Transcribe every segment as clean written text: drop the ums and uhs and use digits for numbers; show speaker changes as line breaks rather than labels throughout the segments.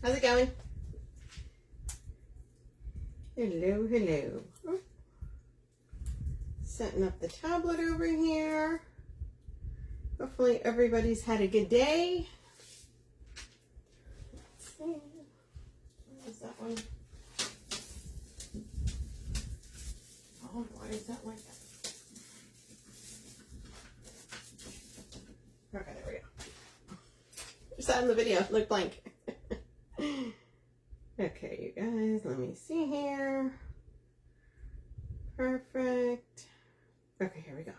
How's it going? Hello, hello. Oh. Setting up the tablet over here. Hopefully everybody's had a good day. Let's see. Where is that one? Oh, why is that like that? Okay, there we go. Just that in the video. Look blank. Okay, you guys, let me see here. Perfect. Okay, here we go.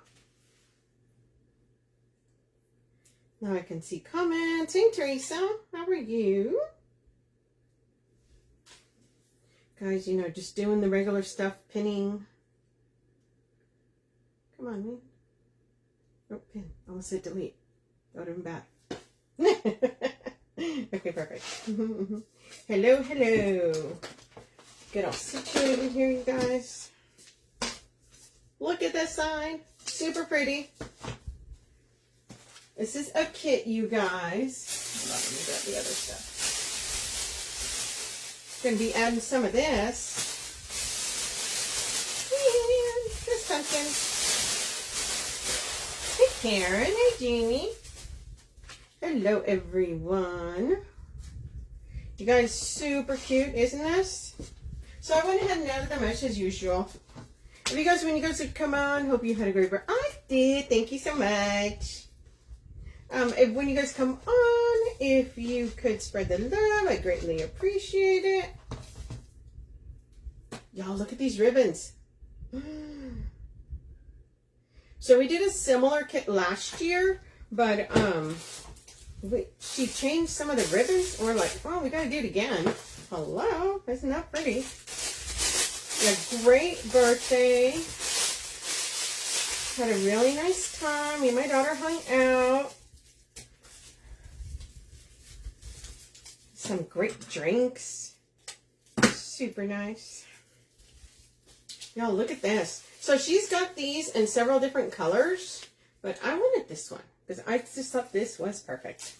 Now I can see comments. Hey, Teresa, how are you? Guys, you know, just doing the regular stuff, pinning. Come on, man. Oh, pin. I almost said delete. That would have been bad. Okay, perfect. Hello, hello. Get all situated here, you guys. Look at this sign. Super pretty. This is a kit, you guys. Hold on, let me grab the other stuff. Going to be adding some of this. And this pumpkin. Hey, Karen. Hey, Jamie. Hello, everyone. You guys, super cute, isn't this? So I went ahead and added the mesh as usual. If you guys, when you guys would come on, hope you had a great break. I did. Thank you so much. When you guys come on, if you could spread the love, I greatly appreciate it. Y'all, look at these ribbons. So we did a similar kit last year, but she changed some of the ribbons. And we're like, oh, we gotta do it again. Hello, isn't that pretty? Yeah, great birthday. Had a really nice time. Me and my daughter hung out. Some great drinks. Super nice. Y'all, look at this. So she's got these in several different colors, but I wanted this one because I just thought this was perfect.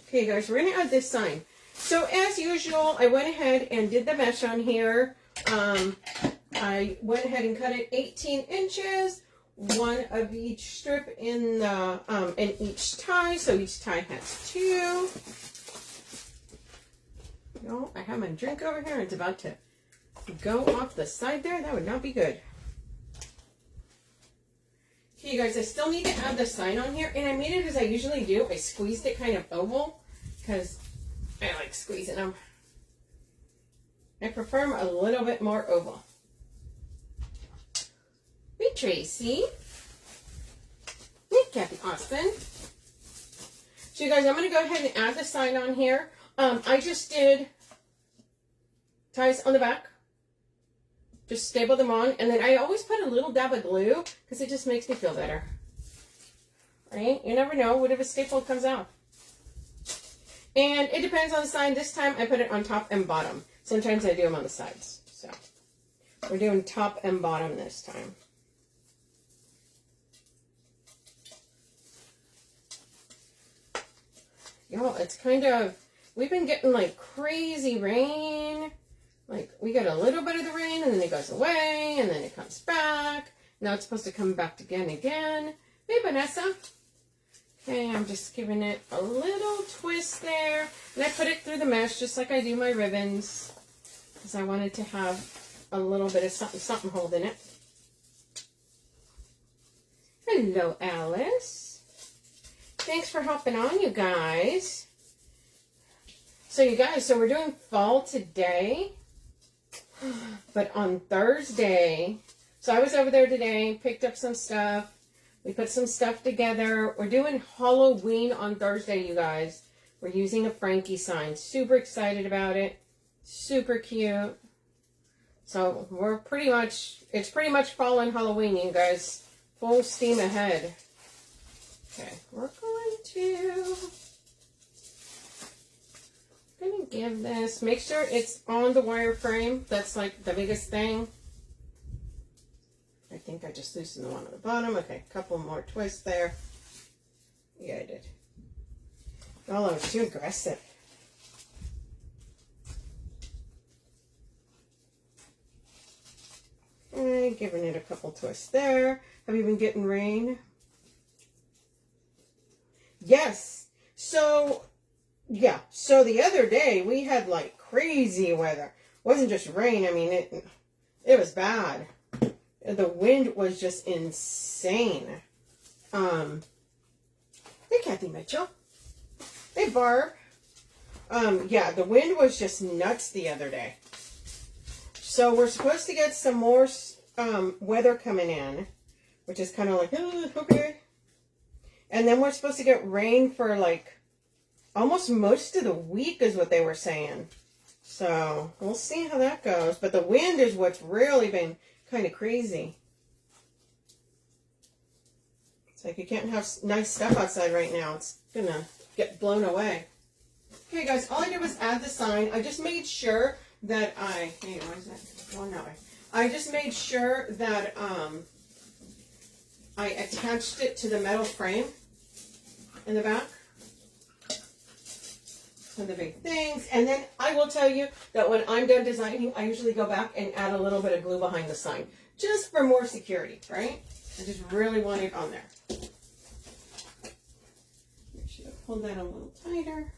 Okay, guys, we're going to add this sign. So as usual, I went ahead and did the mesh on here. I went ahead and cut it 18 inches, one of each strip in each tie. So each tie has two. No, I have my drink over here. It's about to go off the side there. That would not be good. Okay, you guys, I still need to add the sign on here. And I made it as I usually do. I squeezed it kind of oval because I like squeezing them. I prefer them a little bit more oval. Hey, Tracy. Hey, Kathy Austin. So, you guys, I'm going to go ahead and add the sign on here. I just did ties on the back. Just staple them on. And then I always put a little dab of glue because it just makes me feel better. Right? You never know what if a staple comes out. And it depends on the sign. This time I put it on top and bottom. Sometimes I do them on the sides. So we're doing top and bottom this time. Y'all, it's kind of, we've been getting like crazy rain. Like we get a little bit of the rain and then it goes away and then it comes back. Now it's supposed to come back again. Hey, Vanessa. Okay, I'm just giving it a little twist there. And I put it through the mesh just like I do my ribbons. Because I wanted to have a little bit of something holding it. Hello, Alice. Thanks for hopping on, you guys. So, you guys, so we're doing fall today. But on Thursday, so I was over there today, picked up some stuff. We put some stuff together. We're doing Halloween on Thursday, you guys. We're using a Frankie sign. Super excited about it. Super cute. So we're pretty much, it's pretty much fall and Halloween, you guys. Full steam ahead. Okay, we're going to give this, make sure it's on the wire frame. That's like the biggest thing. I think I just loosened the one on the bottom. Okay, a couple more twists there. Yeah, I did. Oh, I was too aggressive. Okay, giving it a couple twists there. Have you been getting rain? Yes. So, yeah. So the other day we had like crazy weather. It wasn't just rain. I mean, it was bad. The wind was just insane. Hey, Kathy Mitchell. Hey, Barb. Yeah, the wind was just nuts the other day. So we're supposed to get some more weather coming in, which is kind of like, oh, okay. And then we're supposed to get rain for like almost most of the week is what they were saying. So we'll see how that goes. But the wind is what's really been kind of crazy. It's like you can't have nice stuff outside right now. It's going to get blown away. Okay, guys, all I did was add the sign. I just made sure that hey, why is that going that way? I just made sure that I attached it to the metal frame in the back. One of the big things. And then I will tell you that when I'm done designing, I usually go back and add a little bit of glue behind the sign. Just for more security, right? I just really want it on there. I should have pulled that a little tighter.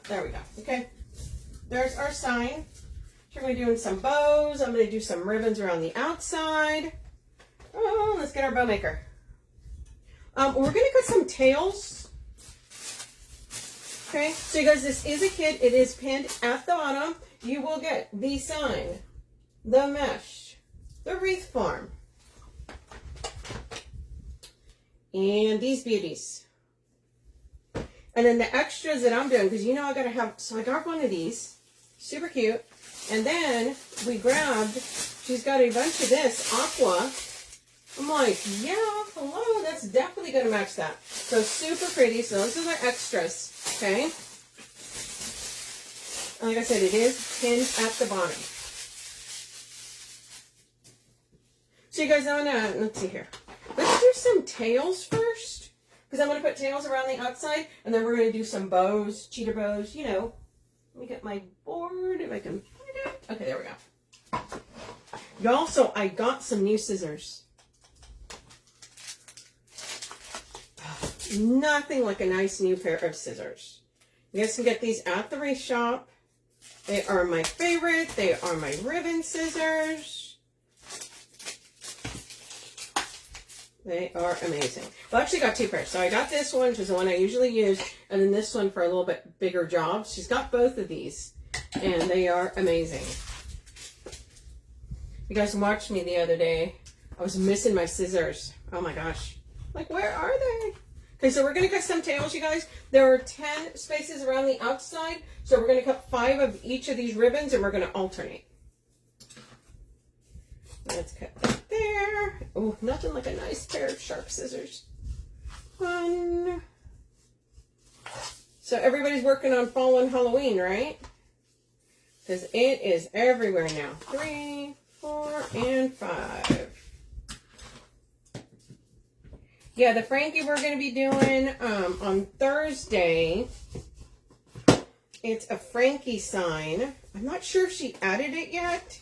There we go. Okay. There's our sign. We're going to be doing some bows. I'm going to do some ribbons around the outside. Oh, let's get our bow maker. We're going to cut some tails. Okay, so you guys, this is a kit. It is pinned at the bottom. You will get the sign, the mesh, the wreath form, and these beauties. And then the extras that I'm doing, because you know I got to have, so I got one of these, super cute. And then we grabbed, she's got a bunch of this, aqua. I'm like, yeah, hello, that's definitely going to match that. So super pretty. So those are the extras, okay? Like I said, it is pinned at the bottom. So you guys, let's see here. Let's do some tails first. Because I'm going to put tails around the outside. And then we're going to do some bows, cheater bows, you know. Let me get my board if I can find it. Okay, there we go. Y'all, so I got some new scissors. Nothing like a nice new pair of scissors. You guys can get these at the Wreath Shop. They are my favorite. They are my ribbon scissors. They are amazing. Well, I actually got two pairs. So I got this one, which is the one I usually use, and then this one for a little bit bigger jobs. She's got both of these, and they are amazing. You guys watched me the other day. I was missing my scissors. Oh my gosh. Like, where are they? Okay, so we're going to cut some tails, you guys. There are 10 spaces around the outside, so we're going to cut 5 of each of these ribbons, and we're going to alternate. Let's cut that there. Oh, nothing like a nice pair of sharp scissors. One. So everybody's working on fall and Halloween, right? Because it is everywhere now. 3, 4, and 5. Yeah, the Frankie we're going to be doing on Thursday. It's a Frankie sign. I'm not sure if she added it yet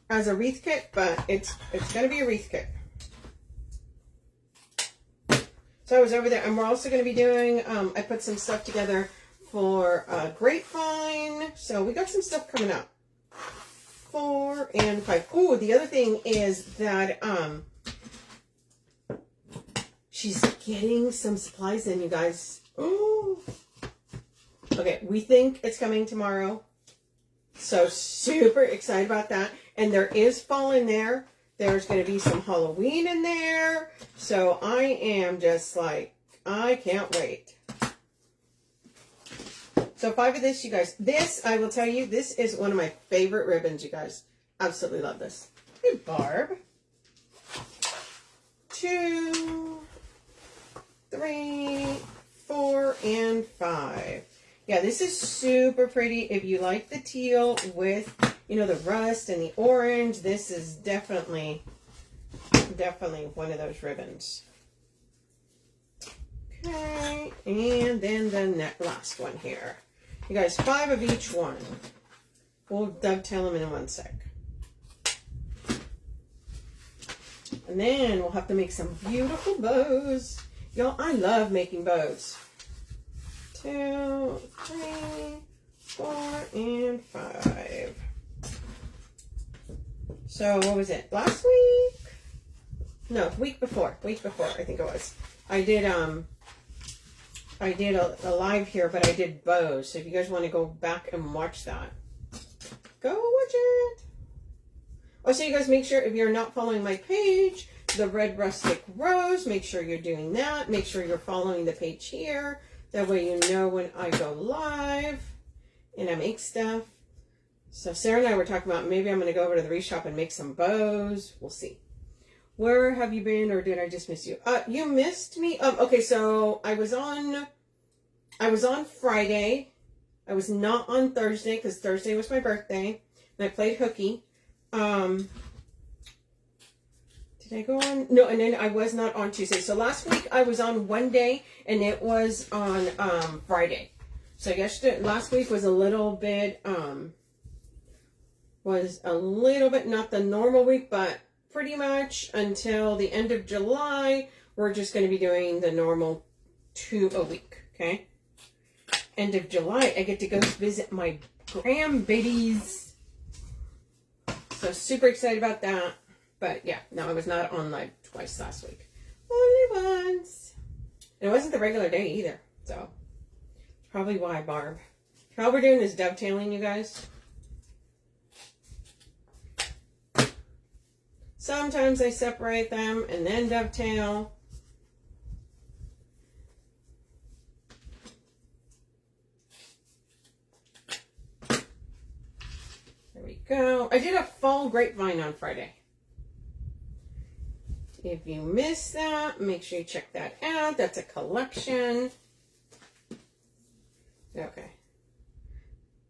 as a wreath kit, but it's going to be a wreath kit. So I was over there, and we're also going to be doing, I put some stuff together for Grapevine. So we got some stuff coming up. 4 and 5. Oh, the other thing is that she's getting some supplies in, you guys. Ooh. Okay, we think it's coming tomorrow. So super excited about that. And there is fall in there. There's going to be some Halloween in there. So I am just like, I can't wait. So 5 of this, you guys. This, I will tell you, this is one of my favorite ribbons, you guys. Absolutely love this. Hey, Barb. 2, 3, 4, and 5. Yeah, this is super pretty. If you like the teal with, you know, the rust and the orange, this is definitely one of those ribbons. Okay. Okay, and then the last one here. You guys, 5 of each one. We'll dovetail them in one sec. And then we'll have to make some beautiful bows. Y'all, I love making bows. 2, 3, 4, and 5. So what was it? Last week? No, week before. Week before, I think it was. I did a live here, but I did bows. So if you guys want to go back and watch that, go watch it. Also, you guys make sure, if you're not following my page, the Red Rustic Rose, make sure you're doing that. Make sure you're following the page here. That way you know when I go live and I make stuff. So Sarah and I were talking about maybe I'm going to go over to the Wreath Shop and make some bows. We'll see. Where have you been, or did I just miss you? You missed me. Okay, so I was on Friday. I was not on Thursday because Thursday was my birthday, and I played hooky. Did I go on? No, and then I was not on Tuesday. So last week I was on one day, and it was on Friday. So last week was a little bit not the normal week, but pretty much until the end of July, we're just going to be doing the normal 2 a week. Okay. End of July, I get to go visit my grandbabies. So super excited about that. But yeah, no, I was not on live twice last week. Only once. And it wasn't the regular day either. So probably why, Barb. All we're doing is dovetailing, you guys. Sometimes I separate them and then dovetail. There we go. I did a fall grapevine on Friday. If you missed that, make sure you check that out. That's a collection. Okay.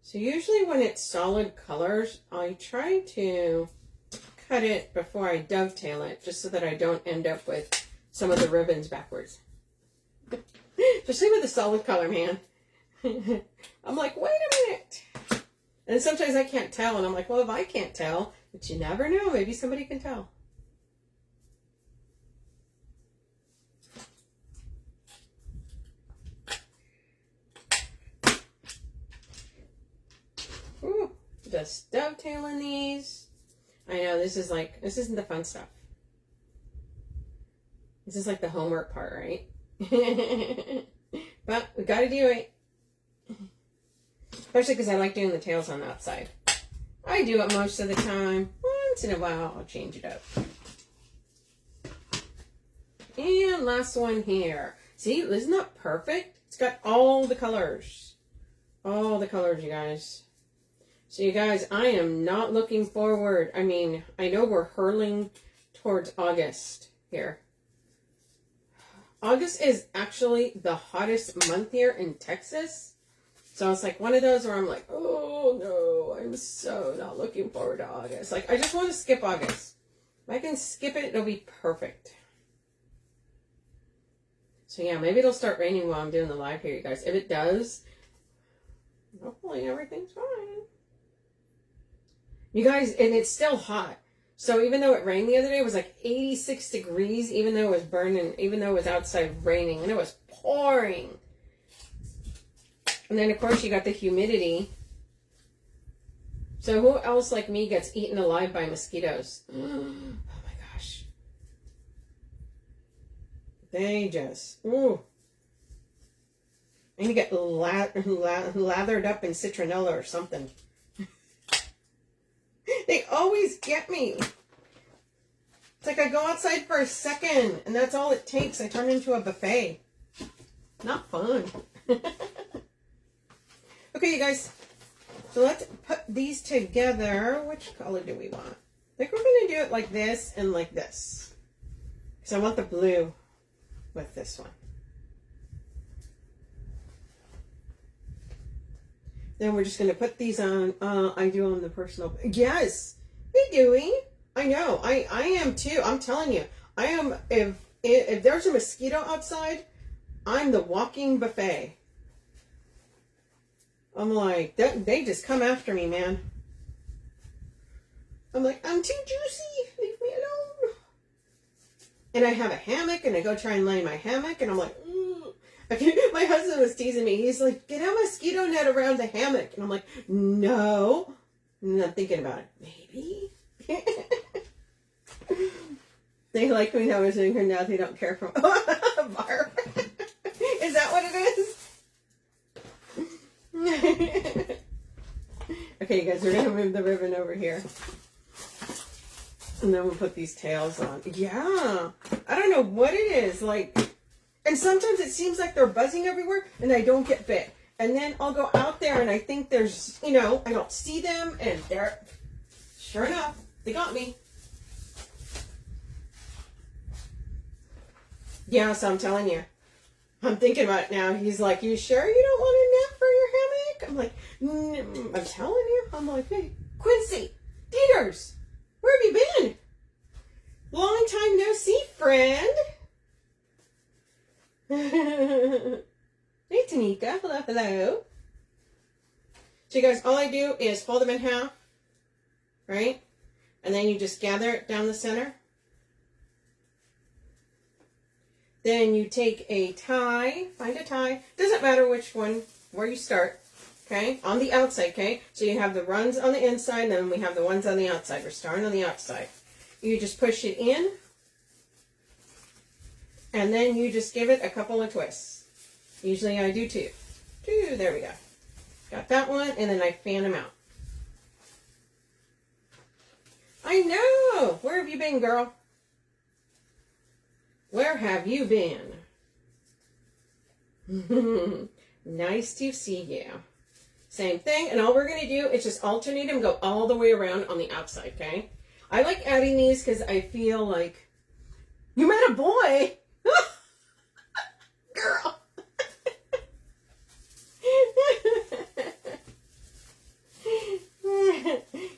So usually when it's solid colors, I try to cut it before I dovetail it, just so that I don't end up with some of the ribbons backwards. Especially with the solid color, man. I'm like, wait a minute. And sometimes I can't tell, and I'm like, well, if I can't tell, but you never know, maybe somebody can tell. Ooh, just dovetailing these. I know this isn't the fun stuff. This is like the homework part, right? But we gotta do it. Especially because I like doing the tails on the outside. I do it most of the time. Once in a while, I'll change it up. And last one here. See, isn't that perfect? It's got all the colors. All the colors, you guys. So you guys, I am not looking forward. I mean, I know we're hurling towards August here. August is actually the hottest month here in Texas. So it's like one of those where I'm like, oh no, I'm so not looking forward to August. Like, I just want to skip August. If I can skip it, it'll be perfect. So yeah, maybe it'll start raining while I'm doing the live here, you guys. If it does, hopefully everything's fine. You guys, and it's still hot. So even though it rained the other day, it was like 86 degrees, even though it was burning, even though it was outside raining, and it was pouring. And then, of course, you got the humidity. So who else like me gets eaten alive by mosquitoes? Oh my gosh. They just, ooh. I need to get lathered up in citronella or something. They always get me. It's like I go outside for a second, and that's all it takes. I turn into a buffet. Not fun. Okay, you guys. So let's put these together. Which color do we want? I think we're going to do it like this and like this. Because I want the blue with this one. Then we're just going to put these on. I do on the personal. Yes. Hey, Dewey. I know. I am too. I'm telling you. I am. If there's a mosquito outside, I'm the walking buffet. I'm like, they just come after me, man. I'm like, I'm too juicy. Leave me alone. And I have a hammock, and I go try and lay in my hammock, and I'm like, my husband was teasing me. He's like, get a mosquito net around the hammock. And I'm like, no. And I'm thinking about it. Maybe. They like me now visiting her now. They don't care for Barb. Is that what it is? Okay, you guys, we're going to move the ribbon over here. And then we'll put these tails on. Yeah. I don't know what it is. Like, and sometimes it seems like they're buzzing everywhere and I don't get bit. And then I'll go out there and I think there's, you know, I don't see them. And they're, sure enough, they got me. Yeah, so I'm telling you. I'm thinking about it now. He's like, you sure you don't want a nap for your hammock? I'm like, I'm telling you. I'm like, hey, Quincy, Dieters, where have you been? Long time no see, friend. Hey, Tanika. Hello, hello. So you guys, all I do is fold them in half, right? And then you just gather it down the center. Then you take a tie, find a tie. Doesn't matter which one, where you start, okay? On the outside, okay? So you have the runs on the inside, and then we have the ones on the outside. We're starting on the outside. You just push it in, and then you just give it a couple of twists. Usually I do two. There we go. Got that one, and then I fan them out. I know! Where have you been, girl? Where have you been? Nice to see you. Same thing, and all we're going to do is just alternate them, go all the way around on the outside, okay? I like adding these because I feel like, you met a boy! Girl!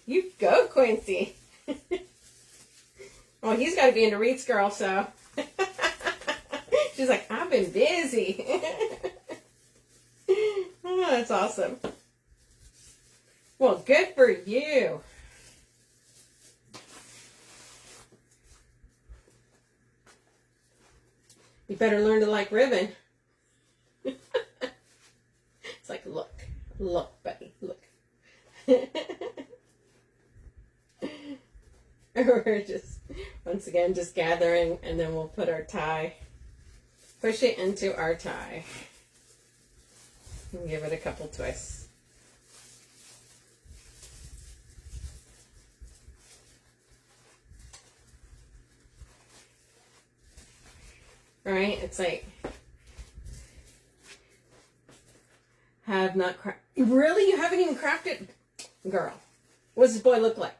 You go, Quincy. Well, he's got to be into Wreaths, girl, so. She's like, I've been busy. Oh, that's awesome. Well, good for you. You better learn to like ribbon. It's like, look, buddy, look. We're just, once again, just gathering, and then we'll put our tie, push it into our tie, and give it a couple twists. Right? It's like, have not cracked. Really? You haven't even cracked it? Girl, what does this boy look like?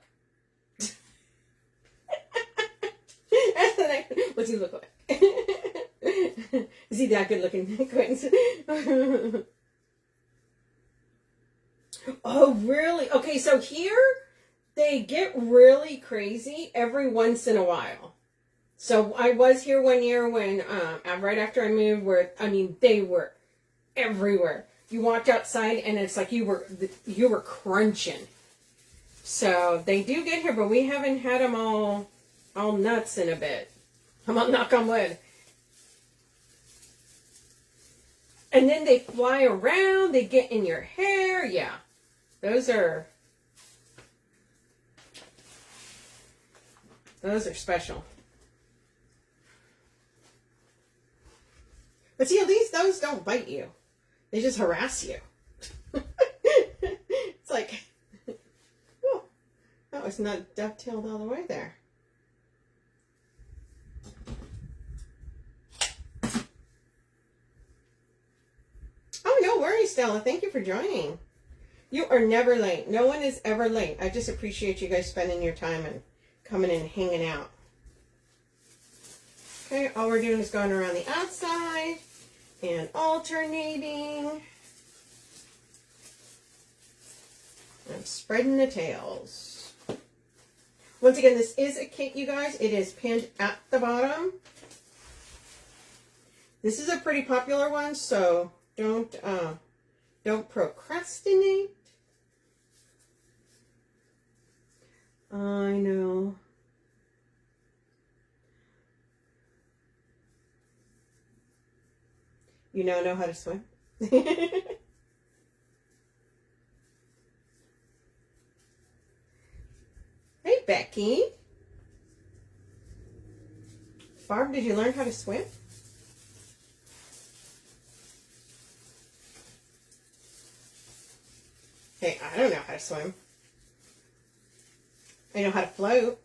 What's he look like? Is he that good looking? Oh, really? Okay, so here they get really crazy every once in a while. So I was here one year when, right after I moved, where, I mean, they were everywhere. You walked outside and it's like you were crunching. So they do get here, but we haven't had them all nuts in a bit. I'm gonna knock on wood. And then they fly around, they get in your hair. Yeah, those are special. But see, at least those don't bite you. They just harass you. It's like, oh, that was not dovetailed all the way there. Oh, no worries, Stella. Thank you for joining. You are never late. No one is ever late. I just appreciate you guys spending your time and coming and hanging out. Okay, all we're doing is going around the outside and alternating. I'm spreading the tails. Once again, this is a kit, you guys. It is pinned at the bottom. This is a pretty popular one, so don't procrastinate. I know. You now know how to swim? Hey, Becky. Barb, did you learn how to swim? Hey, I don't know how to swim. I know how to float.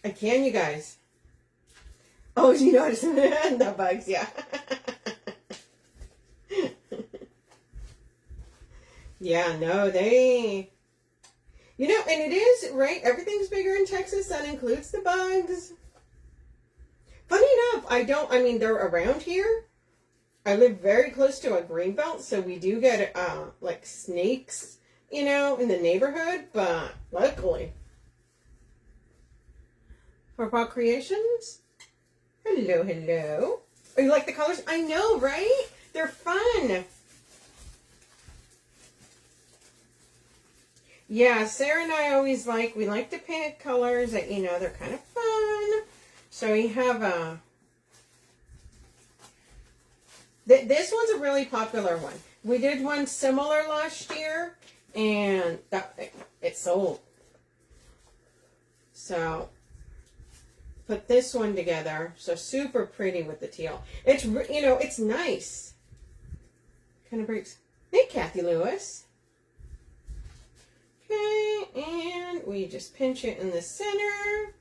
I can, you guys. Oh, you know how to swim? The bugs, yeah. Yeah, no, they... You know, and it is, right? Everything's bigger in Texas. That includes the bugs. Funny enough, I mean, they're around here. I live very close to a greenbelt, so we do get, like, snakes, you know, in the neighborhood, but luckily. For Paul Creations? Hello, hello. Oh, you like the colors? I know, right? They're fun. Yeah, Sarah and I always we like to pick colors that, you know, they're kind of fun. So we have this one's a really popular one. We did one similar last year, and it sold. So, put this one together. So, super pretty with the teal. It's, you know, it's nice. Kind of breaks. Hey, Kathy Lewis. Okay, and we just pinch it in the center.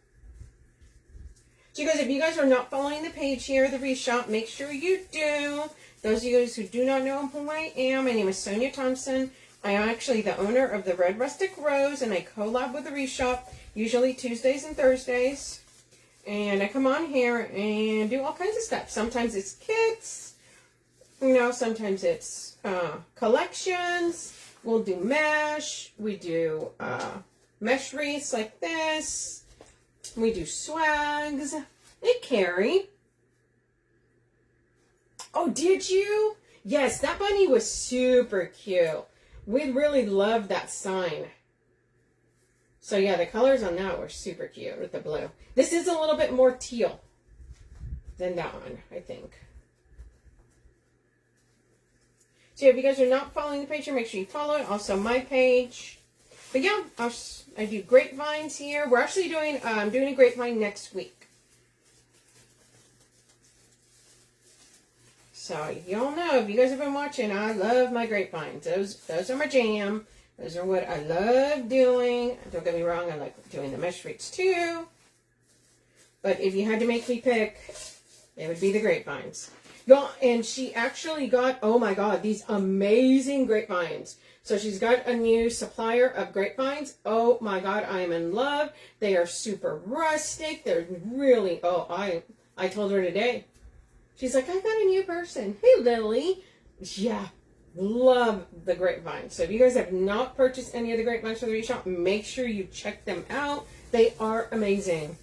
So you guys, if you guys are not following the page here, the Wreath Shop, make sure you do. Those of you guys who do not know who I am, my name is Sonia Thompson. I am actually the owner of the Red Rustic Rose, and I collab with the Wreath Shop, usually Tuesdays and Thursdays. And I come on here and do all kinds of stuff. Sometimes it's kits, you know, sometimes it's collections. We'll do mesh. We do mesh wreaths like this. We do swags. Hey, Carrie. Oh, did you? Yes, that bunny was super cute. We really loved that sign. So, yeah, the colors on that were super cute with the blue. This is a little bit more teal than that one, I think. So, if you guys are not following the page, make sure you follow it. Also, my page. But, yeah, I do grapevines here. We're actually doing, I'm doing a grapevine next week. So, y'all know, if you guys have been watching, I love my grapevines. Those are my jam. Those are what I love doing. Don't get me wrong, I like doing the mesh wreaths too. But if you had to make me pick, it would be the grapevines. Y'all, and she actually got, oh my God, these amazing grapevines. So she's got a new supplier of grapevines. Oh my God, I am in love. They are super rustic. They're really, oh, I told her today. She's like, I got a new person. Hey, Lily. Yeah, love the grapevines. So if you guys have not purchased any of the grapevines from the Wreath Shop, make sure you check them out. They are amazing.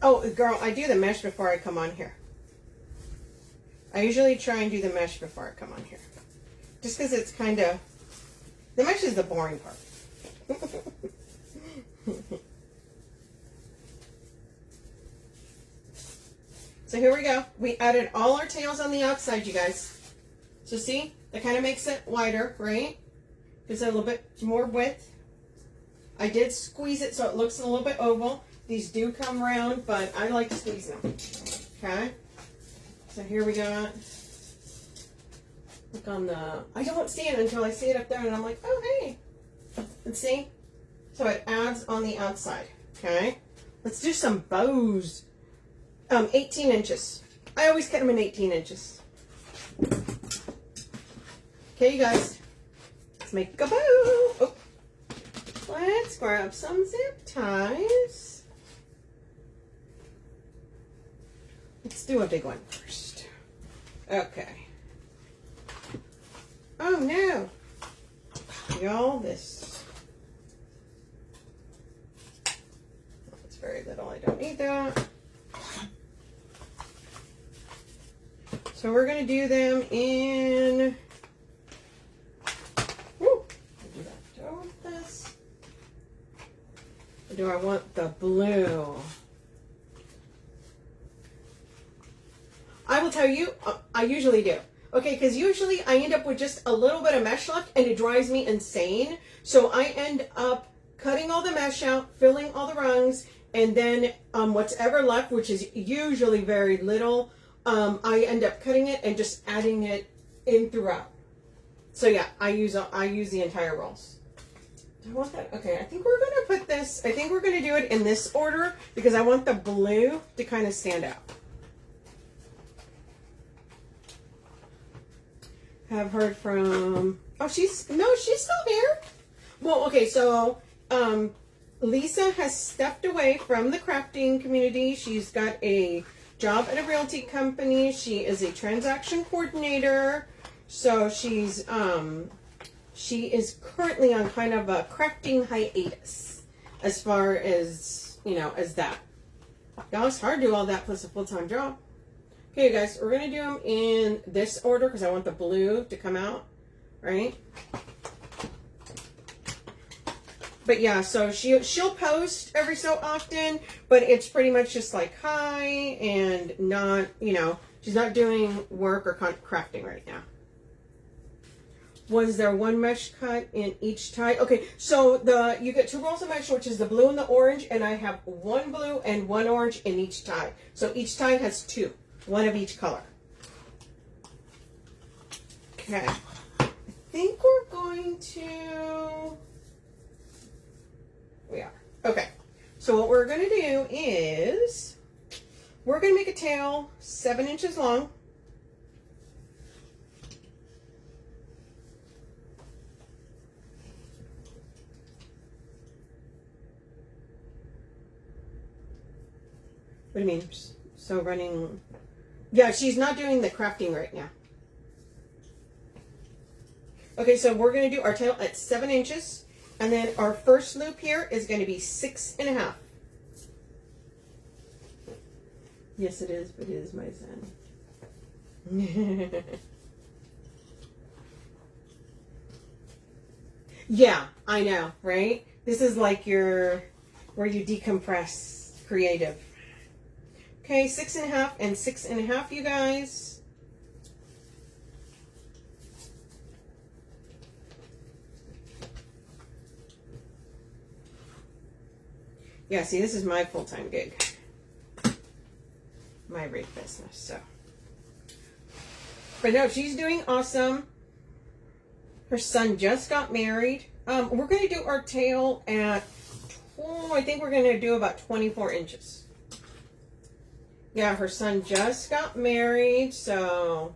Oh, girl, I do the mesh before I come on here. I usually try and do the mesh before I come on here. Just because it's kind of... The mesh is the boring part. So here we go. We added all our tails on the outside, you guys. So see? That kind of makes it wider, right? Gives it a little bit more width. I did squeeze it so it looks a little bit oval. These do come round, but I like to squeeze them. Okay? So here we got, look on the, I don't see it until I see it up there and I'm like, oh, hey. Let's see. So it adds on the outside. Okay? Let's do some bows. 18 inches. I always cut them in 18 inches. Okay, you guys. Let's make a bow. Oh. Let's grab some zip ties. Let's do a big one first. Okay. Oh no. Y'all, this. It's very little. I don't need that. So we're going to do them in. Woo, do that. Do I want this? Or do I want the blue? I will tell you, I usually do. Okay, because usually I end up with just a little bit of mesh left and it drives me insane. So I end up cutting all the mesh out, filling all the rungs, and then what's ever left, which is usually very little, I end up cutting it and just adding it in throughout. So yeah, I use the entire rolls. Do I want that? Okay, I think we're going to put this, I think we're going to do it in this order because I want the blue to kind of stand out. Have heard from, oh, she's still here. Well, okay, so Lisa has stepped away from the crafting community. She's got a job at a realty company. She is a transaction coordinator. So she is currently on kind of a crafting hiatus as far as, you know, as that. Y'all, it's hard to do all that plus a full-time job. Okay, you guys, we're going to do them in this order because I want the blue to come out, right? But yeah, so she'll post every so often, but it's pretty much just like hi and not, you know, she's not doing work or crafting right now. Was there one mesh cut in each tie? Okay, so you get 2 rolls of mesh, which is the blue and the orange, and I have 1 blue and 1 orange in each tie. So each tie has 2. 1 of each color. Okay. I think we're going to... We are. Okay. So what we're going to do is... We're going to make a tail 7 inches long. What do you mean? So running... Yeah, she's not doing the crafting right now. Okay, so we're going to do our tail at 7 inches. And then our first loop here is going to be 6.5. Yes, it is, but it is my son. Yeah, I know, right? This is like where you decompress creative. Okay, 6.5 and 6.5, you guys. Yeah, see, this is my full-time gig. My wreath business, so. But no, she's doing awesome. Her son just got married. We're going to do our tail at, I think we're going to do about 24 inches. Yeah, her son just got married, so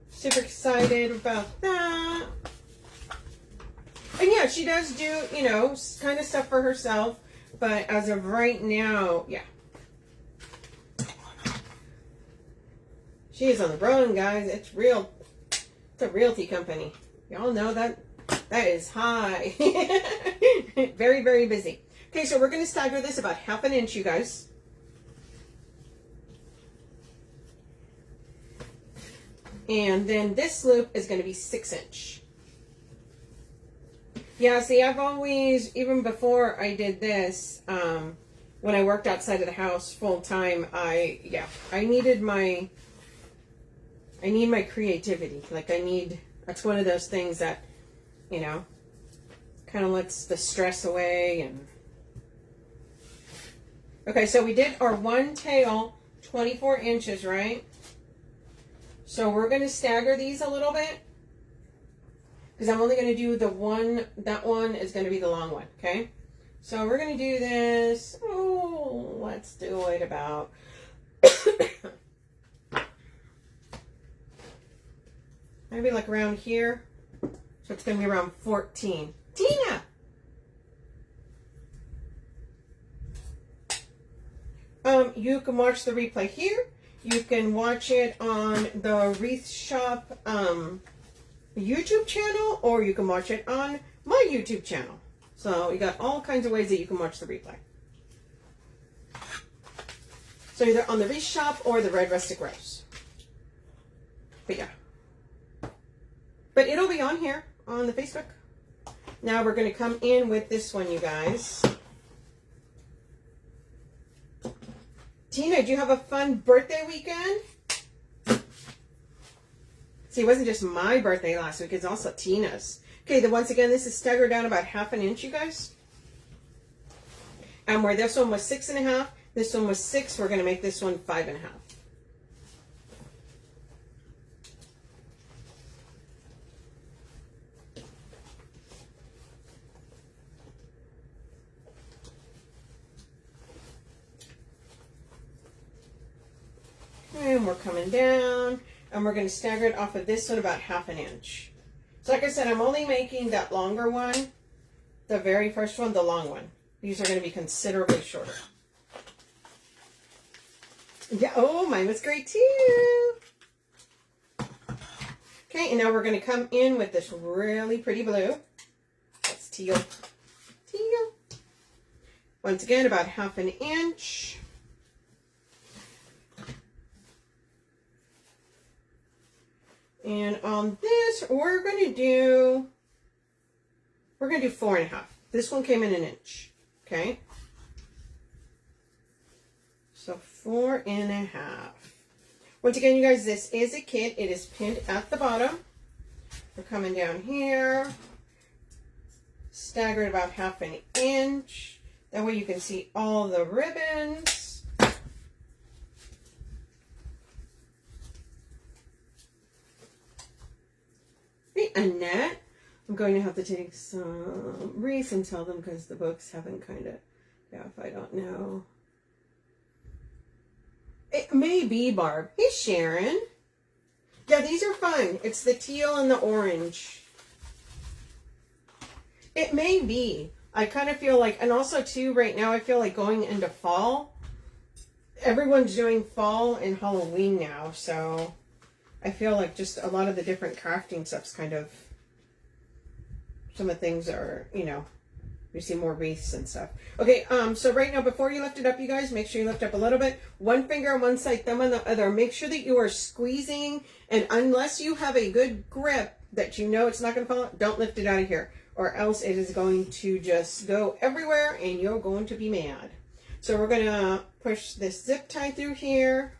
super excited about that. And yeah, she does do, you know, kind of stuff for herself, but as of right now, yeah. She is on the run, guys. It's real. It's a realty company. Y'all know that is high. Very, very busy. Okay, so we're going to stagger this about 1/2 inch, you guys. And then this loop is going to be 6 inch. Yeah, see, I've always, even before I did this, when I worked outside of the house full time, I need my creativity. Like that's one of those things that, you know, kind of lets the stress away. And okay, so we did our one tail, 24 inches, right? So we're going to stagger these a little bit because I'm only going to do the one, that one is going to be the long one, okay? So we're going to do this, let's do it about, maybe like around here. So it's going to be around 14. Tina! You can watch the replay here. You can watch it on the Wreath Shop YouTube channel, or you can watch it on my YouTube channel. So you got all kinds of ways that you can watch the replay. So either on the Wreath Shop or the Red Rustic Rose. But yeah. But it'll be on here on the Facebook. Now we're going to come in with this one, you guys. Tina, do you have a fun birthday weekend? See, it wasn't just my birthday last week, it's also Tina's. Okay, then once again, this is staggered down about 1/2 inch, you guys. And where this one was 6.5, this one was 6, we're going to make this one 5.5. And we're coming down, and we're going to stagger it off of this one about 1/2 inch. So like I said, I'm only making that longer one, the very first one, the long one. These are going to be considerably shorter. Yeah, oh, mine was great too. Okay, and now we're going to come in with this really pretty blue. That's teal. Teal. Once again, about 1/2 inch. And on this, we're going to do 4.5. This one came in 1 inch. Okay. So 4.5. Once again, you guys, this is a kit. It is pinned at the bottom. We're coming down here. Staggered about 1/2 inch. That way you can see all the ribbons. Hey, Annette. I'm going to have to take some wreaths and tell them because the books haven't kind of, yeah, if I don't know. It may be, Barb. Hey, Sharon. Yeah, these are fun. It's the teal and the orange. It may be. I kind of feel like, and also too, right now, I feel like going into fall. Everyone's doing fall and Halloween now, so I feel like just a lot of the different crafting stuff's kind of, some of the things are, you know, we see more wreaths and stuff. Okay, so right now, before you lift it up, you guys, make sure you lift up a little bit. One finger on one side, thumb on the other. Make sure that you are squeezing, and unless you have a good grip that you know it's not going to fall out, don't lift it out of here, or else it is going to just go everywhere, and you're going to be mad. So we're going to push this zip tie through here.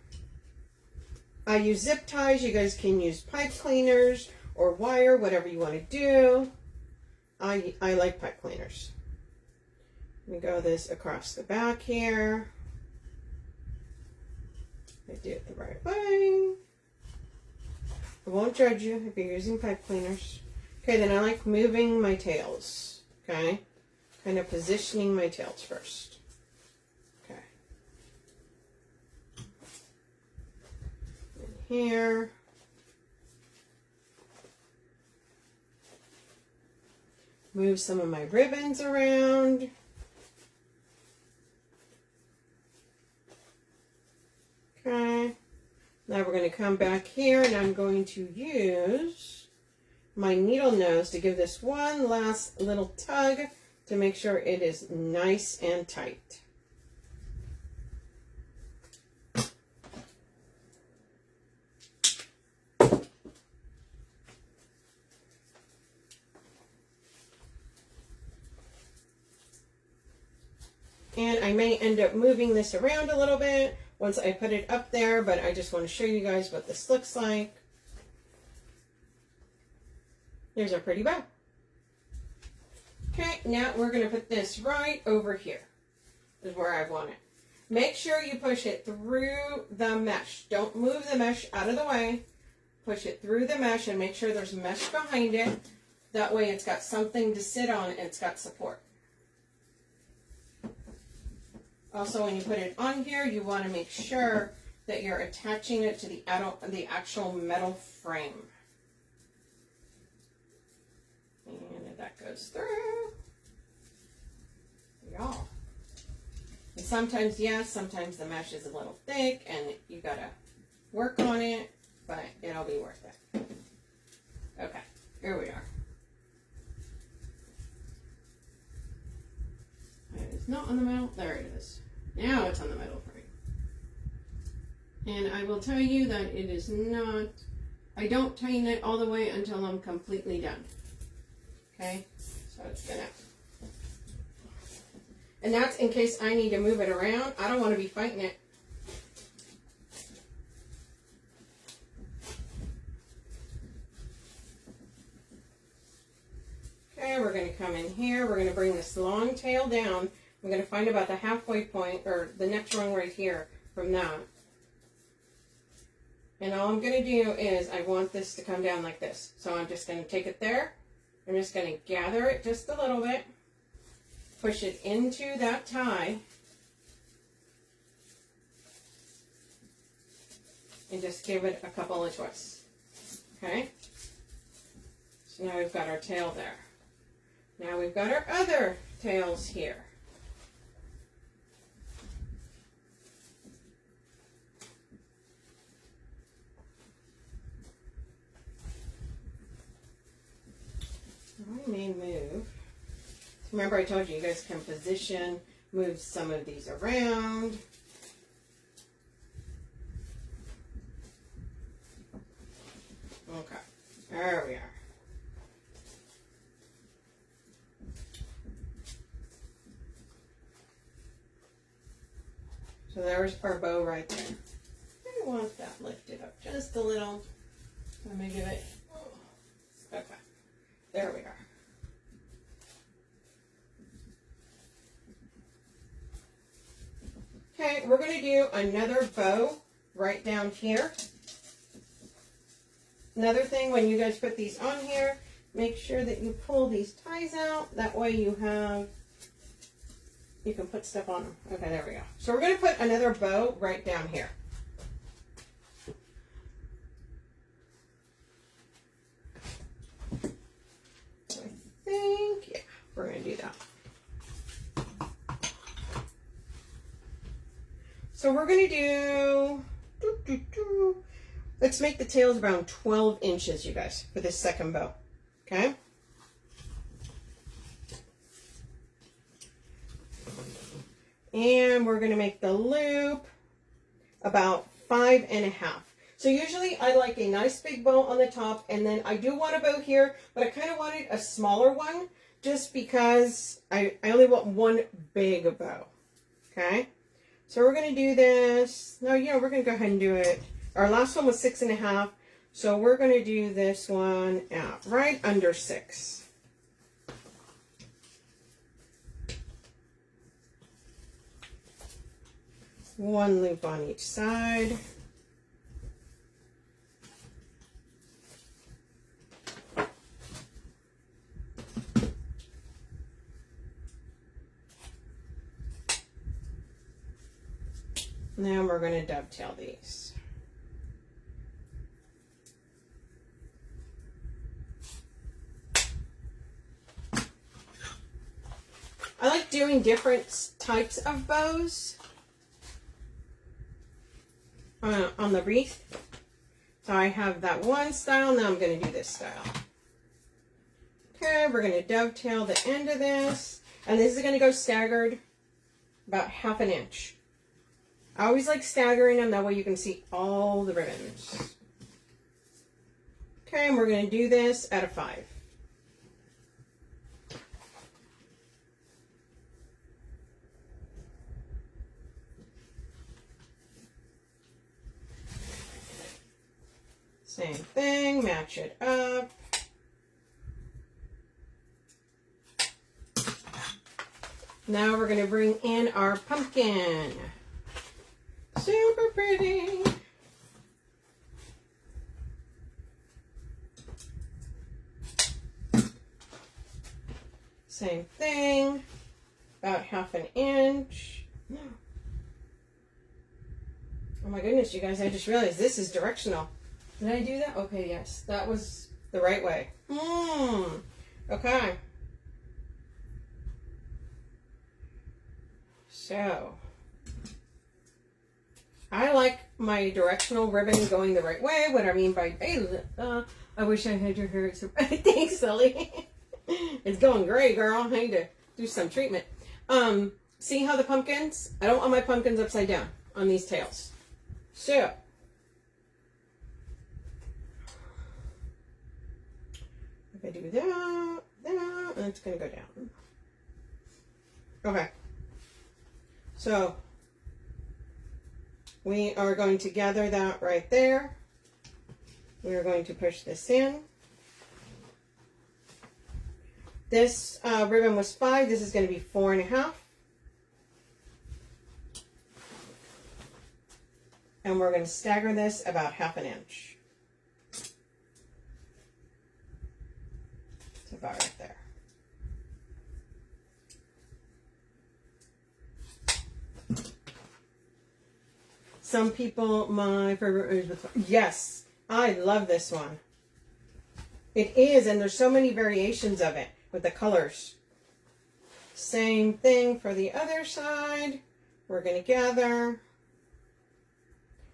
I use zip ties. You guys can use pipe cleaners or wire, whatever you want to do. I like pipe cleaners. Let me go this across the back here. I do it the right way. I won't judge you if you're using pipe cleaners. Okay, then I like moving my tails. Okay, kind of positioning my tails first. Okay. And here. Move some of my ribbons around. Okay. Now we're going to come back here, and I'm going to use my needle nose to give this one last little tug to make sure it is nice and tight. And I may end up moving this around a little bit once I put it up there, but I just want to show you guys what this looks like. There's our pretty bow. Okay, now we're going to put this right over here. This is where I want it. Make sure you push it through the mesh. Don't move the mesh out of the way. Push it through the mesh and make sure there's mesh behind it. That way it's got something to sit on and it's got support. Also, when you put it on here, you want to make sure that you're attaching it to the actual metal frame. And that goes through. Y'all. And sometimes, yes, sometimes the mesh is a little thick and you got to work on it, but it'll be worth it. Okay. Here we are. It is not on the middle. There it is. Now it's on the middle frame. And I will tell you that it is not, I don't tighten it all the way until I'm completely done. Okay, so it's gonna, and that's in case I need to move it around. I don't want to be fighting it. Okay, we're going to come in here. We're going to bring this long tail down. I'm going to find about the halfway point, or the next rung right here from that. And all I'm going to do is I want this to come down like this. So I'm just going to take it there. I'm just going to gather it just a little bit. Push it into that tie. And just give it a couple of twists. Okay? So now we've got our tail there. Now we've got our other tails here. I may move. Remember I told you, you guys can position, move some of these around. Okay, there we are. So there's our bow right there. I want that lifted up just a little. Let me give it, okay, there we are. Okay, we're going to do another bow right down here. Another thing, when you guys put these on here, make sure that you pull these ties out. That way you can put stuff on them. Okay, there we go. So we're going to put another bow right down here. So I think, yeah, we're going to do that. So we're going to do, let's make the tails around 12 inches, you guys, for this second bow, okay? And we're going to make the loop about 5.5. So usually I like a nice big bow on the top, and then I do want a bow here, but I kind of wanted a smaller one just because I only want one big bow, okay? So we're going to do this. No, yeah, we're going to go ahead and do it. Our last one was 6.5. So we're going to do this one at right under 6. One loop on each side. Now we're going to dovetail these. I like doing different types of bows on the wreath. So I have that one style, now I'm going to do this style. Okay, we're going to dovetail the end of this, and this is going to go staggered about 1/2 inch. I always like staggering them, that way you can see all the ribbons. Okay, and we're going to do this at a 5. Same thing, match it up. Now we're going to bring in our pumpkin. Super pretty. Same thing, about 1/2 inch. Oh my goodness, you guys, I just realized this is directional. Did I do that? Okay, yes, that was the right way. Okay. I like my directional ribbon going the right way. What I mean by, hey, I wish I had your hair. Thanks, Sully. It's going gray, girl. I need to do some treatment. See how the pumpkins? I don't want my pumpkins upside down on these tails. So, if I do that, and it's going to go down. Okay. So, we are going to gather that right there. We are going to push this in. This ribbon was 5. This is going to be 4.5. And we're going to stagger this about 1/2 inch. It's about right there. Some people, my favorite is with, yes, I love this one. It is, and there's so many variations of it with the colors. Same thing for the other side. We're going to gather.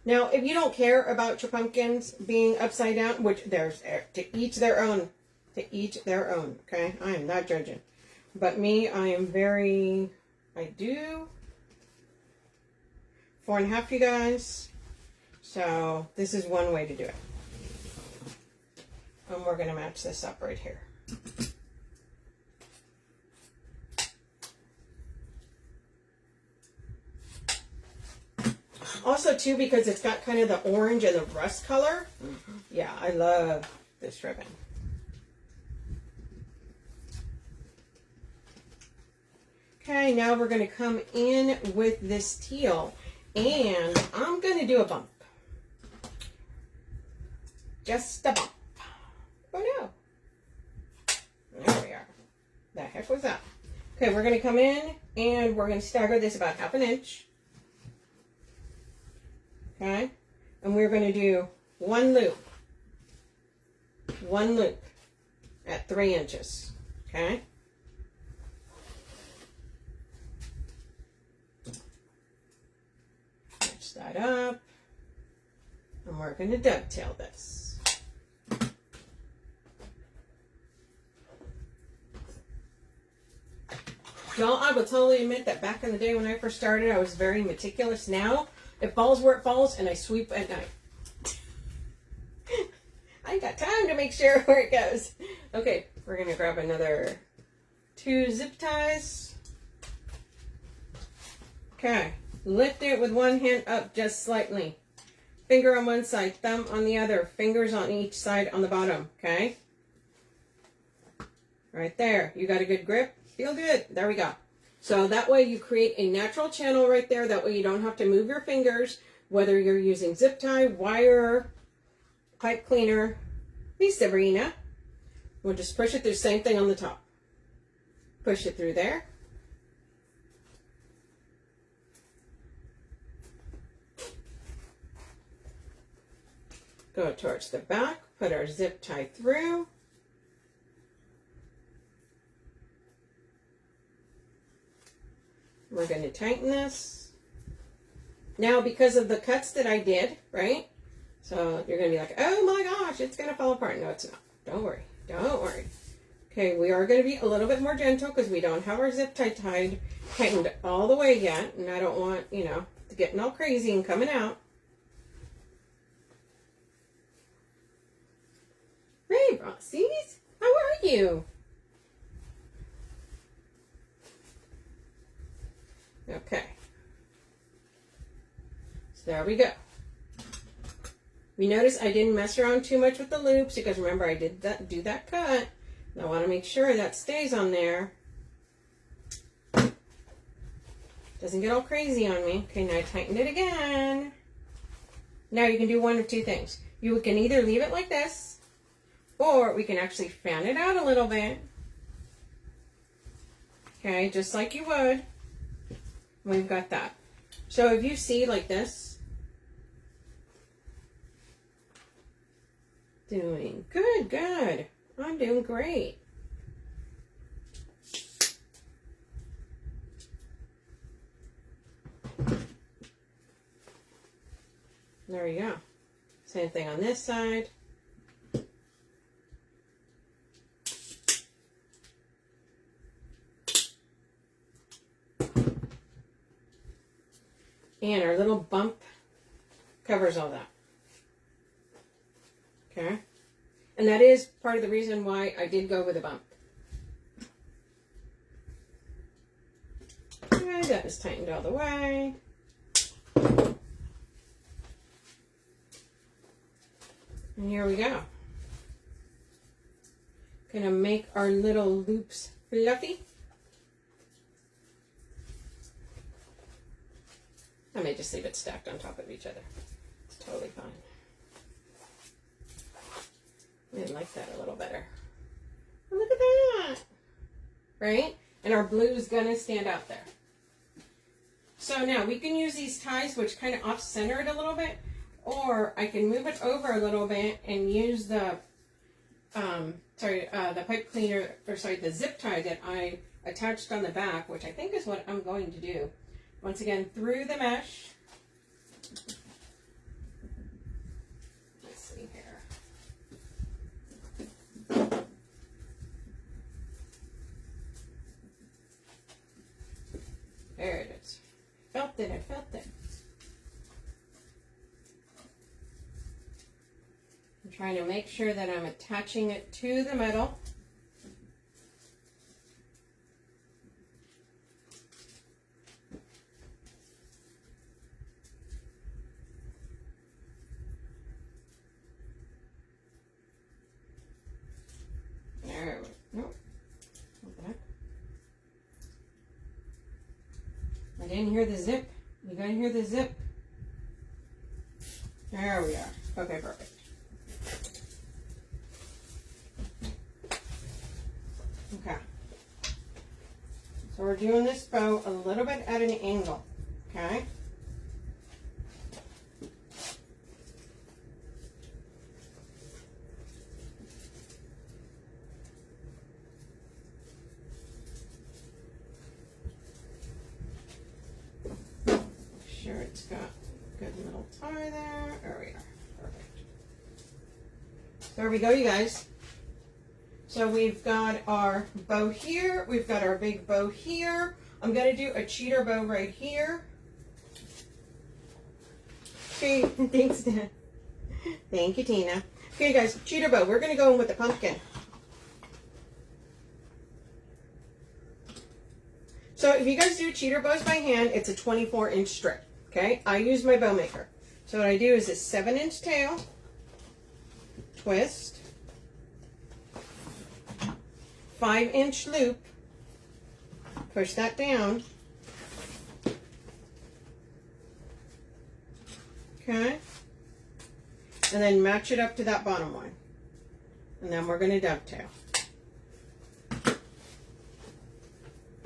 Now, if you don't care about your pumpkins being upside down, which there's to each their own, okay? I am not judging. But me, I am very, I do 4.5, you guys. So this is one way to do it. And we're going to match this up right here. Also, too, because it's got kind of the orange and the rust color. Yeah, I love this ribbon. Okay, now we're going to come in with this teal. And I'm going to do a bump. Just a bump. Oh, no. There we are. The heck was that? Okay, we're going to come in and we're going to stagger this about 1/2 inch. Okay, and we're going to do one loop at 3 inches. Okay, match that up, and we're going to dovetail this. Y'all, I will totally admit that back in the day when I first started, I was very meticulous. Now, it falls where it falls, and I sweep at night. I ain't got time to make sure where it goes. Okay, we're going to grab another 2 zip ties. Okay, lift it with one hand up just slightly. Finger on one side, thumb on the other, fingers on each side on the bottom, okay? Right there. You got a good grip? Feel good. There we go. So that way you create a natural channel right there. That way you don't have to move your fingers, whether you're using zip tie, wire, pipe cleaner. Hey, Sabrina. We'll just push it through. Same thing on the top. Push it through there. Go towards the back. Put our zip tie through. We're going to tighten this. Now, because of the cuts that I did, right? So you're going to be like, oh my gosh, it's going to fall apart. No, it's not. Don't worry. Don't worry. Okay, we are going to be a little bit more gentle because we don't have our zip tie tightened all the way yet. And I don't want, you know, to getting all crazy and coming out. Hey, Rossies. How are you? Okay, so there we go. You notice I didn't mess around too much with the loops because remember I did do that cut. And I want to make sure that stays on there. Doesn't get all crazy on me. Okay, now I tightened it again. Now you can do one of two things. You can either leave it like this, or we can actually fan it out a little bit. Okay, just like you would. We've got that. So if you see like this, doing good, good. I'm doing great. There you go. Same thing on this side. And our little bump covers all that. Okay? And that is part of the reason why I did go with a bump. Okay, that is tightened all the way. And here we go. Gonna make our little loops fluffy. I may just leave it stacked on top of each other. It's totally fine. I like that a little better. Oh, look at that. Right? And our blue is gonna stand out there. So now we can use these ties which kind of off-center it a little bit, or I can move it over a little bit and use the the pipe cleaner, or sorry, the zip tie that I attached on the back, which I think is what I'm going to do. Once again, through the mesh. Let's see here. There it is. Felt it, I felt it. I'm trying to make sure that I'm attaching it to the metal. There we go. Nope. I didn't hear the zip. You gotta hear the zip. There we are. Okay, perfect. Okay. So we're doing this bow a little bit at an angle. Okay. Sure it's got a good little tie there. There we are. Perfect. There we go, you guys. So we've got our bow here. We've got our big bow here. I'm going to do a cheater bow right here. Okay, thanks, Dad. Thank you, Tina. Okay, guys, cheater bow. We're going to go in with the pumpkin. So if you guys do cheater bows by hand, it's a 24-inch strip. Okay, I use my bow maker. So what I do is a 7-inch tail, twist, 5-inch loop, push that down, okay, and then match it up to that bottom one, and then we're going to dovetail,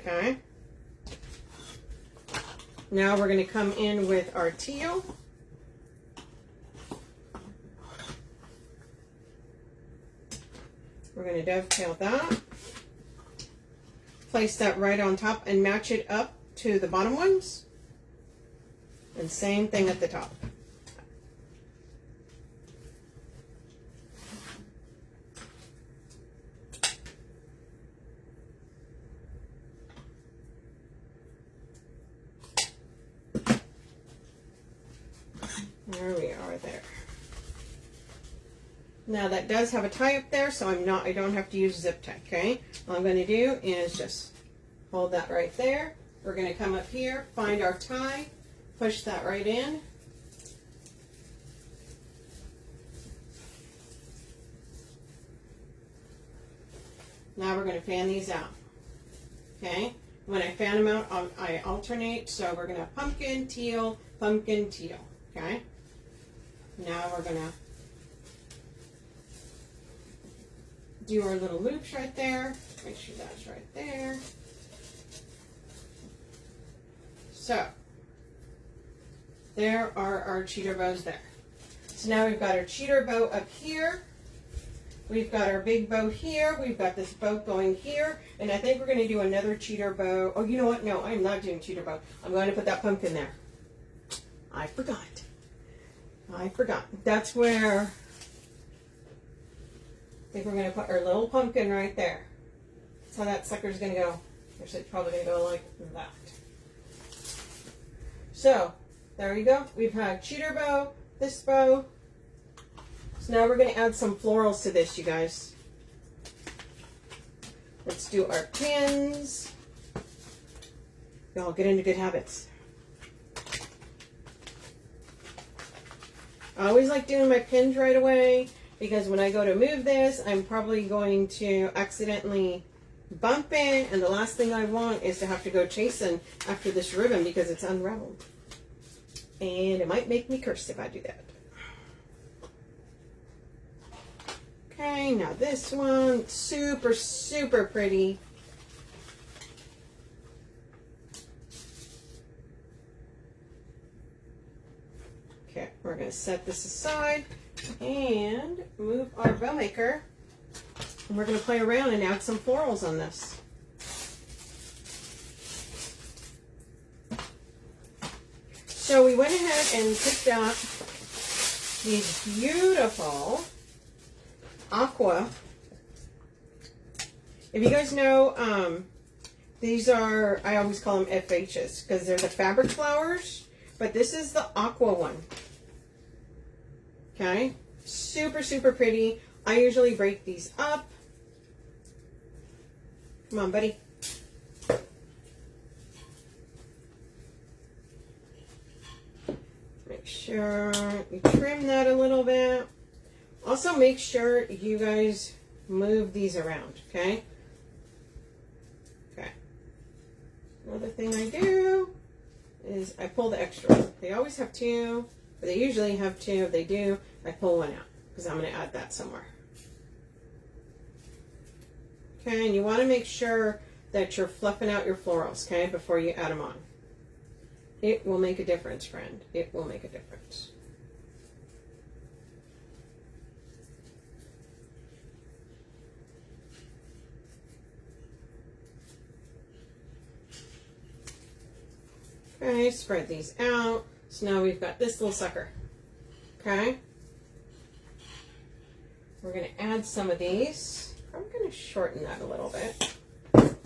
okay. Now we're going to come in with our teal. We're going to dovetail that. Place that right on top and match it up to the bottom ones. And same thing at the top. There we are there. Now that does have a tie up there, so I don't have to use zip tie, okay? All I'm going to do is just hold that right there. We're going to come up here, find our tie, push that right in. Now we're going to fan these out, okay? When I fan them out, I alternate, so we're going to pumpkin, teal, okay? Now we're going to do our little loops right there. Make sure that's right there. So, there are our cheater bows there. So now we've got our cheater bow up here. We've got our big bow here. We've got this bow going here. And I think we're going to do another cheater bow. Oh, you know what? No, I'm not doing cheater bow. I'm going to put that pumpkin there. I forgot. I forgot. That's where I think we're going to put our little pumpkin right there. That's how that sucker's going to go. Actually, it's probably going to go like that. So, there you go. We've had cheater bow, this bow. So now we're going to add some florals to this, you guys. Let's do our pins. Y'all get into good habits. I always like doing my pins right away because when I go to move this, I'm probably going to accidentally bump it, and the last thing I want is to have to go chasing after this ribbon because it's unraveled. And it might make me curse if I do that. Okay, now this one, super, super pretty. Okay, we're going to set this aside and move our bow maker. And we're going to play around and add some florals on this. So we went ahead and picked up these beautiful aqua. If you guys know, these are, I always call them FHs because they're the fabric flowers, but this is the aqua one. Okay, super, super pretty. I usually break these up. Come on, buddy. Make sure you trim that a little bit. Also, make sure you guys move these around, okay? Okay. Another thing I do is I pull the extra. They always have two, but they usually have two. If they do, I pull one out because I'm going to add that somewhere. Okay, and you want to make sure that you're fluffing out your florals, okay, before you add them on. It will make a difference, friend. It will make a difference. Okay, spread these out. So now we've got this little sucker. Okay. We're going to add some of these. I'm going to shorten that a little bit.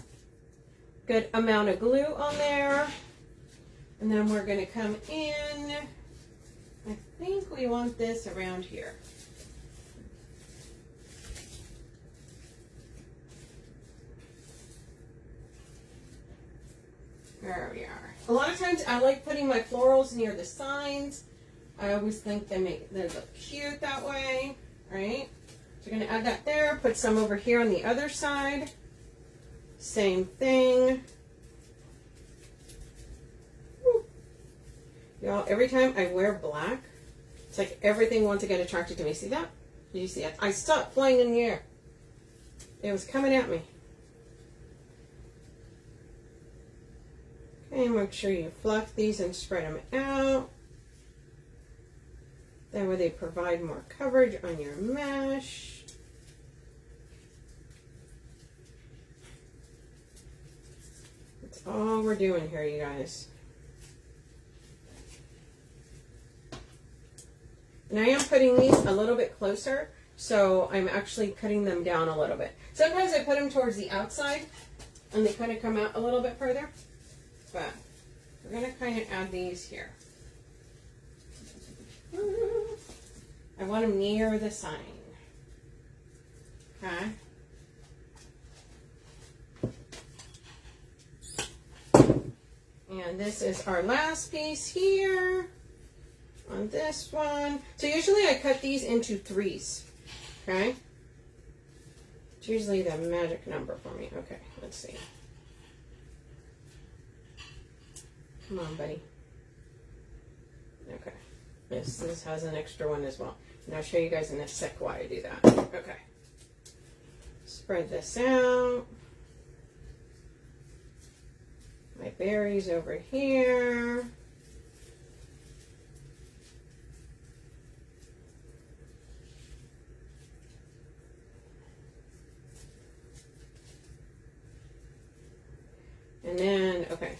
Good amount of glue on there. And then we're going to come in. I think we want this around here. There we are. A lot of times I like putting my florals near the signs. I always think they look cute that way, right? So we're going to add that there. Put some over here on the other side. Same thing. Y'all, every time I wear black, it's like everything wants to get attracted to me. See that? Did you see that? I stopped flying in the air. It was coming at me. Okay, make sure you fluff these and spread them out. That way they provide more coverage on your mesh. That's all we're doing here, you guys. And I am putting these a little bit closer, so I'm actually cutting them down a little bit. Sometimes I put them towards the outside, and they kind of come out a little bit further. But we're going to kind of add these here. I want them near the sign. Okay. And this is our last piece here on this one. So usually I cut these into threes. Okay. It's usually the magic number for me. Okay, let's see. Come on, buddy. Okay. This has an extra one as well. And I'll show you guys in a sec why I do that. Okay. Spread this out. My berries over here. And then, okay.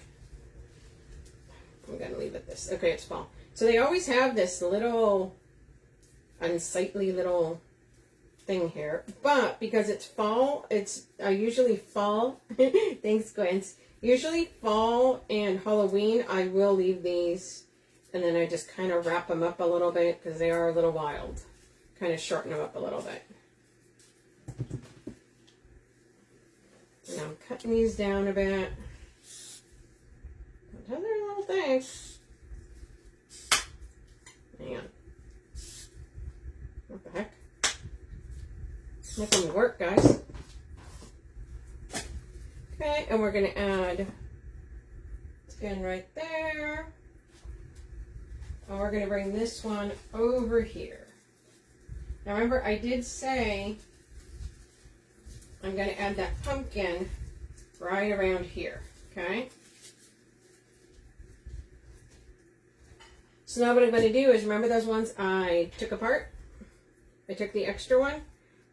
I'm going to leave it this. Okay, it's fall. So they always have this little unsightly little thing here, but because it's fall, it's usually fall. Thanks, Gwen. Usually fall and Halloween, I will leave these, and then I just kind of wrap them up a little bit because they are a little wild. Kind of shorten them up a little bit. And I'm cutting these down a bit. Another little thing. Hang on. What the heck? Making me work, guys. Okay, and we're going to add skin right there. And we're going to bring this one over here. Now remember, I did say I'm going to add that pumpkin right around here, okay? So now what I'm going to do is, remember those ones I took apart? I took the extra one.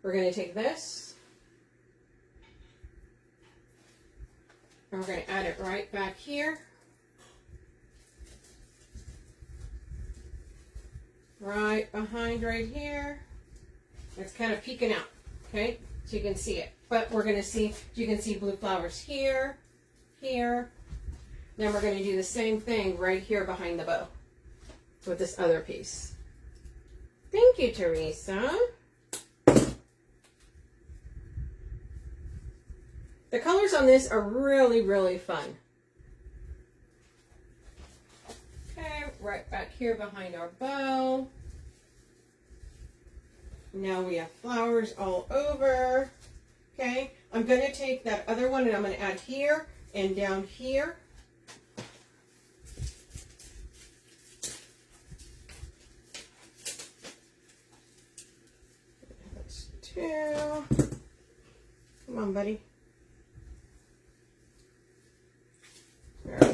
We're going to take this, and we're going to add it right back here. Right behind right here. It's kind of peeking out, okay? So you can see it. But we're going to see, you can see blue flowers here, here. Then we're going to do the same thing right here behind the bow with this other piece. Thank you, Teresa. The colors on this are really, really fun. Okay, right back here behind our bow. Now we have flowers all over. Okay, I'm going to take that other one and I'm going to add here and down here. That's two. Come on, buddy. There we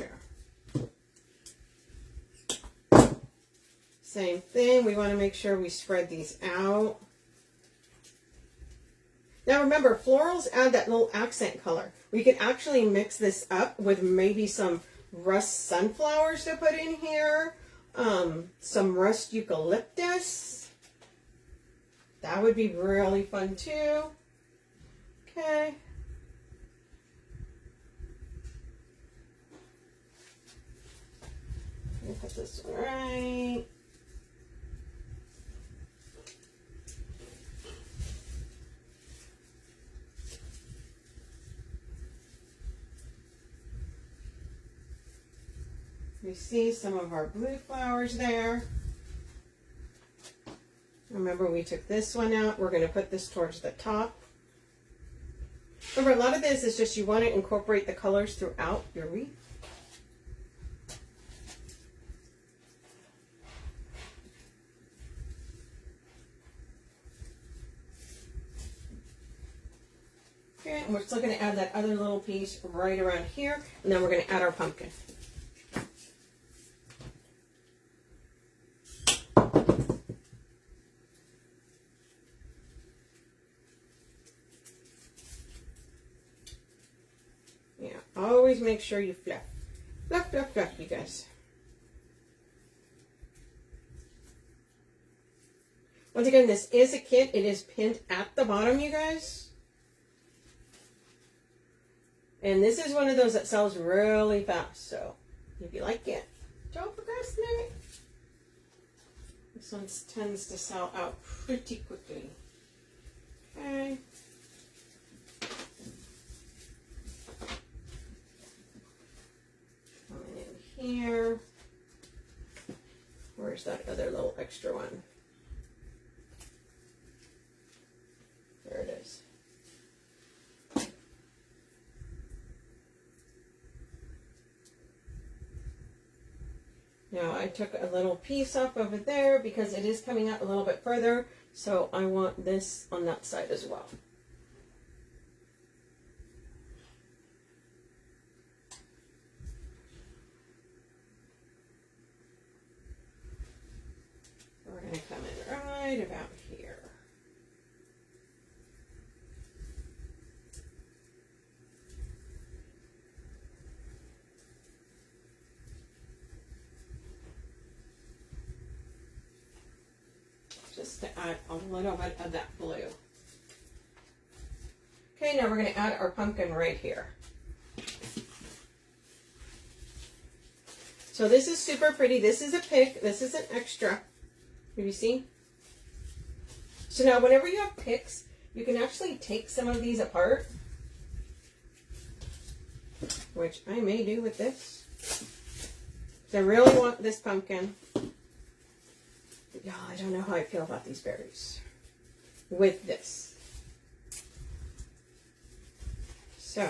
are. Same thing. We want to make sure we spread these out. Now remember, florals add that little accent color. We could actually mix this up with maybe some rust sunflowers to put in here, some rust eucalyptus. That would be really fun too. Okay. Let me put this one right. You see some of our blue flowers there. Remember, we took this one out. We're going to put this towards the top. Remember, a lot of this is just you want to incorporate the colors throughout your wreath. Okay, and we're still going to add that other little piece right around here, and then we're going to add our pumpkin. Always make sure you fluff. Fluff, fluff, fluff, you guys. Once again, this is a kit. It is pinned at the bottom, you guys. And this is one of those that sells really fast. So, if you like it, don't procrastinate. This one tends to sell out pretty quickly. Okay. Here. Where's that other little extra one? There it is. Now I took a little piece off over there because it is coming out a little bit further, so I want this on that side as well. We're going to come in right about here. just to add a little bit of that blue. Okay, now we're going to add our pumpkin right here. So this is super pretty. This is a pick. This is an extra. Have you seen? So now whenever you have picks, you can actually take some of these apart, which I may do with this. I really want this pumpkin. Yeah, I don't know how I feel about these berries with this. So,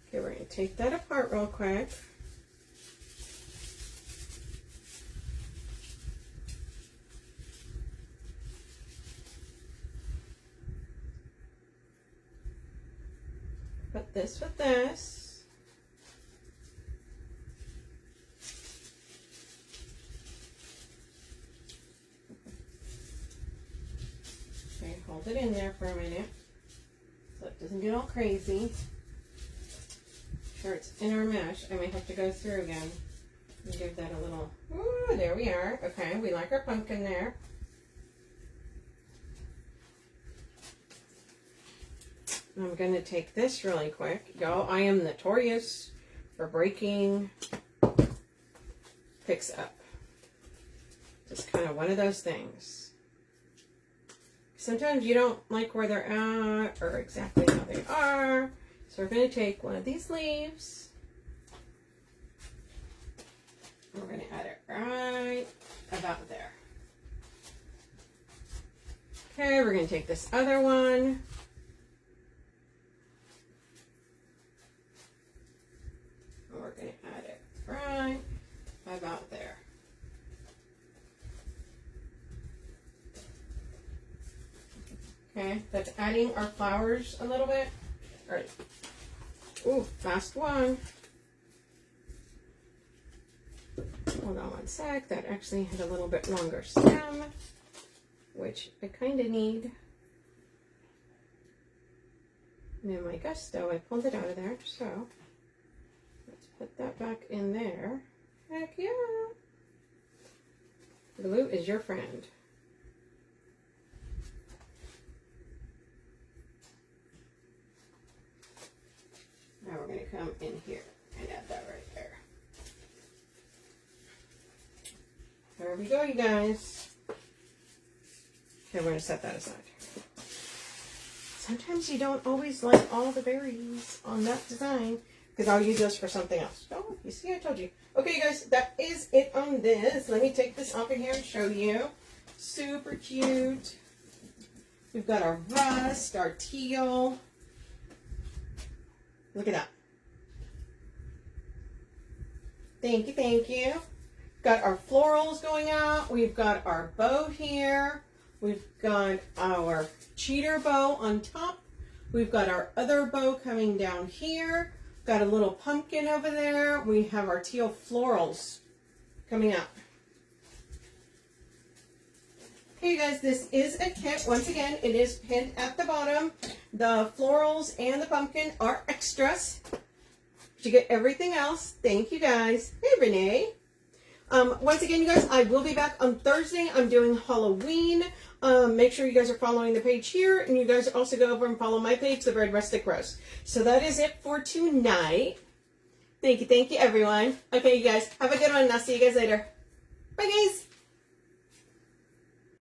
okay, we're going to take that apart real quick. Put this with this. Okay, hold it in there for a minute so it doesn't get all crazy. Sure, it's in our mesh. I may have to go through again and give that a little, ooh, there we are. Okay, we like our pumpkin there. I'm going to take this really quick. Y'all, I am notorious for breaking picks up. Just kind of one of those things. Sometimes you don't like where they're at or exactly how they are. So we're going to take one of these leaves. And we're going to add it right about there. Okay, we're going to take this other one. We're going to add it right about there. Okay, that's adding our flowers a little bit. All right. Ooh, last one. Hold on one sec. That actually had a little bit longer stem, which I kind of need. And in my gusto, I pulled it out of there, so let's put that back in there. Heck yeah! Glue is your friend. Now we're going to come in here and add that right there. There we go, you guys. Okay, we're going to set that aside. Sometimes you don't always like all the berries on that design because I'll use those for something else. Oh, you see, I told you. Okay, you guys, that is it on this. Let me take this off of here and show you. Super cute. We've got our rust, our teal. Look at that. Thank you, thank you. Got our florals going out. We've got our bow here. We've got our cheater bow on top. We've got our other bow coming down here. Got a little pumpkin over there. We have our teal florals coming out. Okay, you guys, this is a kit. Once again, it is pinned at the bottom. The florals and the pumpkin are extras. You get everything else. Thank you, guys. Hey, Renee. Once again, you guys, I will be back on Thursday. I'm doing Halloween. Make sure you guys are following the page here, and you guys also go over and follow my page, The Red Rustic Rose. So that is it for tonight. Thank you, everyone. Okay, you guys, have a good one, and I'll see you guys later.